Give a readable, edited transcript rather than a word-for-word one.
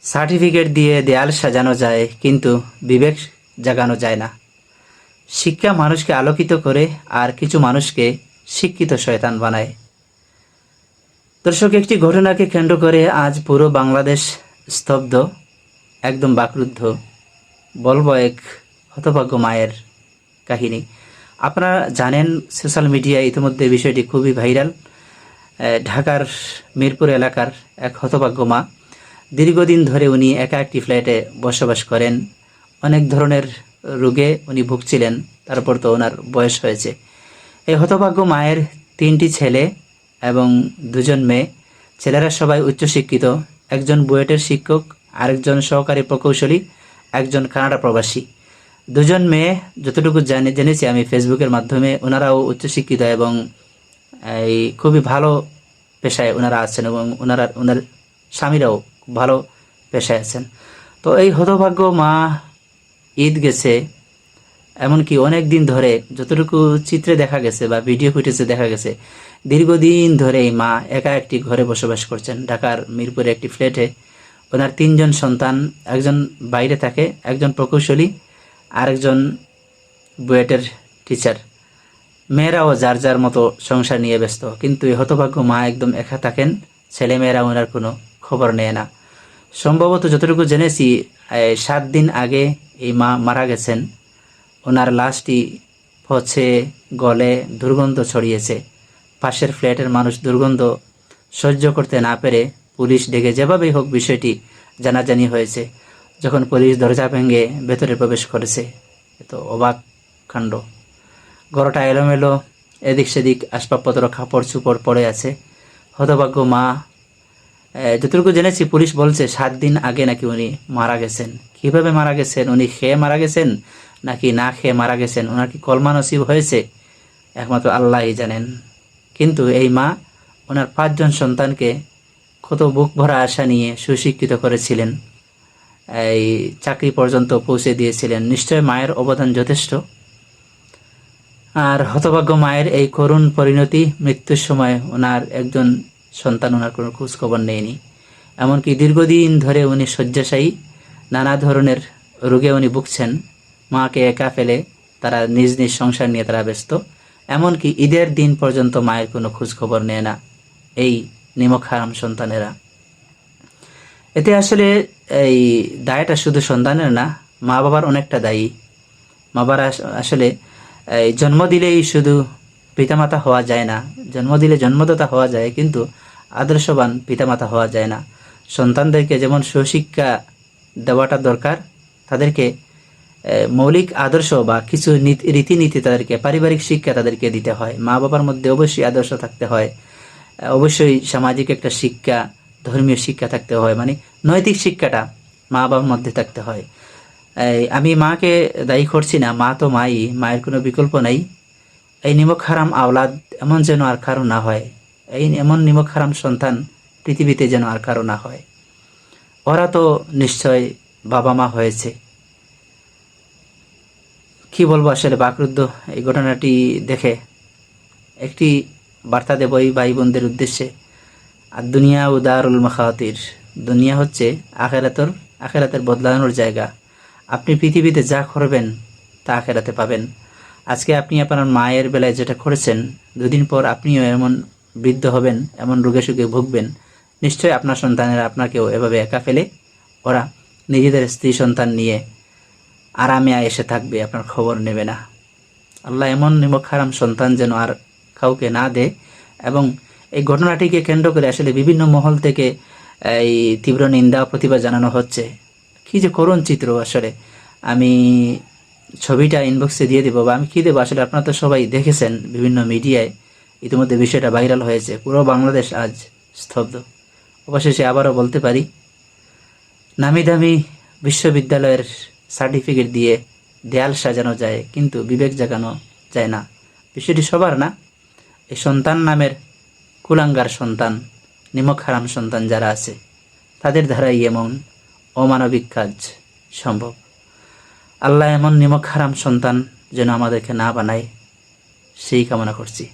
Certificate দিয়ে দেয়াল সাজানো যায়, কিন্তু বিবেক জাগানো যায় না। শিক্ষা মানুষকে আলোকিত করে, আর কিছু মানুষকে শিক্ষিত শয়তান বানায়। দর্শক, একটি ঘটনাকে কেন্দ্র করে আজ পুরো বাংলাদেশ স্তব্ধ, একদম বাকরুদ্ধ। বলবো এক হতভাগ্য মায়ের কাহিনী। আপনারা জানেন, সোশ্যাল মিডিয়ায় ইতিমধ্যে বিষয়টি খুবই ভাইরাল। ঢাকার মিরপুর এলাকার এক হতভাগ্য মা, দীর্ঘদিন ধরে উনি একা একটি ফ্ল্যাটে বসবাস করেন। অনেক ধরনের রোগে উনি ভুগছিলেন, তারপর তো ওনার বয়স হয়েছে। এই হতভাগ্য মায়ের 3টি ছেলে এবং 2জন মেয়ে। ছেলেরা সবাই উচ্চশিক্ষিত, একজন বুয়েটের শিক্ষক, আরেকজন সহকারী প্রকৌশলী, একজন কানাডা প্রবাসী। 2জন মেয়ে যতটুকু জেনেছি আমি ফেসবুকের মাধ্যমে, ওনারাও উচ্চশিক্ষিত এবং এই খুবই ভালো পেশায় ওনারা আছেন, এবং ওনার স্বামীরাও ভালো পেশায় আছেন। তো এই হতভাগ্য মা ঈদ গেছে, এমনকি অনেক দিন ধরে যতটুকু চিত্রে দেখা গেছে বা ভিডিও ফুটেজে দেখা গেছে, দীর্ঘদিন ধরে এই মা একা একটি ঘরে বসবাস করছেন ঢাকার মিরপুরে একটি ফ্ল্যাটে। ওনার 3জন সন্তান, একজন বাইরে থাকে, একজন প্রকৌশলী, আরেকজন বুয়েটের টিচার। মেয়েরাও যার যার মতো সংসার নিয়ে ব্যস্ত, কিন্তু এই হতভাগ্য মা একদম একা থাকেন। ছেলেমেয়েরা ওনার কোনো খবর নেয় না। সম্ভবত যতটুকু জেনেছি, 7 দিন আগে এই মা মারা গেছেন। ওনার লাশটি পচে গলে দুর্গন্ধ ছড়িয়েছে। পাশের ফ্ল্যাটের মানুষ দুর্গন্ধ সহ্য করতে না পেরে পুলিশ ডেকে যেভাবেই হোক বিষয়টি জানাজানি হয়েছে। যখন পুলিশ দরজা ভেঙে ভেতরে প্রবেশ করেছে, এত অবাক কাণ্ড। ঘরটা এলোমেলো, এদিক সেদিক আসবাবপত্র কাপড় চুপড় পড়ে আছে। হতভাগ্য মা, যতটুকু জেনেছি পুলিশ বলছে 7 দিন আগে নাকি উনি মারা গেছেন। কিভাবে মারা গেছেন, উনি খেয়ে মারা গেছেন নাকি না খেয়ে মারা গেছেন, ওনার কি কলমা নসিব হয়েছে, একমাত্র আল্লাহই জানেন। কিন্তু এই মা ওনার 5জন সন্তানকে কত বুক ভরা আশা নিয়ে সুশিক্ষিত করেছিলেন, এই চাকরি পর্যন্ত পৌঁছে দিয়েছিলেন। নিশ্চয় মায়ের অবদান যথেষ্ট। আর হতভাগ্য মায়ের এই করুণ পরিণতি, মৃত্যুর সময় ওনার একজন সন্তান ওনার কোনো খোঁজ খবর নেয়নি। এমনকি দীর্ঘদিন ধরে উনি শয্যাশায়ী, নানা ধরনের রোগে উনি ভুগছেন। মাকে একা ফেলে তারা নিজ নিজ সংসার নিয়ে তারা ব্যস্ত। এমনকি ঈদের দিন পর্যন্ত মায়ের কোনো খোঁজ খবর নেয় না এই নিমক হারাম সন্তানেরা। এতে আসলে এই দায়টা শুধু সন্তানের না, মা বাবার অনেকটা দায়ী। মা বাবা আসলে এই জন্ম দিলেই শুধু পিতামাতা হওয়া যায় না। জন্ম দিলে জন্মদাতা হওয়া যায়, কিন্তু আদর্শবান পিতামাতা হওয়া যায় না। সন্তানদেরকে যেমন সুশিক্ষা দেওয়াটা দরকার, তাদেরকে মৌলিক আদর্শ বা কিছু রীতিনীতি, তাদেরকে পারিবারিক শিক্ষা তাদেরকে দিতে হয়। মা বাবার মধ্যে অবশ্যই আদর্শ থাকতে হয়, অবশ্যই সামাজিক একটা শিক্ষা, ধর্মীয় শিক্ষা থাকতে হয়, মানে নৈতিক শিক্ষাটা মা বাবার মধ্যে থাকতে হয়। আমি মাকে দায়ী করছি না, মা তো মাই, মায়ের কোনো বিকল্প নাই। এই নিমক হারাম আওলাদ এমন যেন আর কারো না হয়, এমন নিমক হারাম সন্তান পৃথিবীতে যেন আর কারো না হয়। ওরা তো নিশ্চয় বাবা মা হয়েছে। কি বলবো, আসলে বাকরুদ্ধ এই ঘটনাটি দেখে। একটি বার্তা দেব এই ভাই বোনদের উদ্দেশ্যে। আর দুনিয়া উদারুল মাখাতির, দুনিয়া হচ্ছে আখেরাতের বদলানোর জায়গা। আপনি পৃথিবীতে যা করবেন তা আখেরাতে পাবেন। আজকে আপনি আপনার মায়ের বেলায় যেটা করেছেন, 2 দিন পর আপনিও এমন বৃদ্ধ হবেন, এমন রোগে সুখে ভুগবেন। নিশ্চয়ই আপনার সন্তানেরা আপনাকেও এভাবে একা ফেলে ওরা নিজেদের স্ত্রী সন্তান নিয়ে আরামে এসে থাকবে, আপনার খবর নেবে না। আল্লাহ এমন নিমক হারাম সন্তান যেন আর কাউকে না দেয়। এবং এই ঘটনাটিকে কেন্দ্র করে আসলে বিভিন্ন মহল থেকে এই তীব্র নিন্দা প্রতিবাদ জানানো হচ্ছে। কি যে করুণ চিত্র আসলে। আমি ছবিটা ইনবক্সে দিয়ে দেবো, বা আমি কি দেবো আসলে, আপনারা তো সবাই দেখেছেন বিভিন্ন মিডিয়ায় ইতিমধ্যে বিষয়টা ভাইরাল হয়েছে। পুরো বাংলাদেশ আজ স্তব্ধ। অবশেষে আবারও বলতে পারি, নামি দামি বিশ্ববিদ্যালয়ের সার্টিফিকেট দিয়ে দেয়াল সাজানো যায়, কিন্তু বিবেক জাগানো যায় না। বিষয়টি সবার না, এই সন্তান নামের কুলাঙ্গার সন্তান, নিমক হারাম সন্তান যারা আছে, তাদের দ্বারাই এমন অমানবিক কাজ সম্ভব। আল্লাহ এমন নিমক হারাম সন্তান যেন আমাদেরকে না বানায়, সেই কামনা করছি।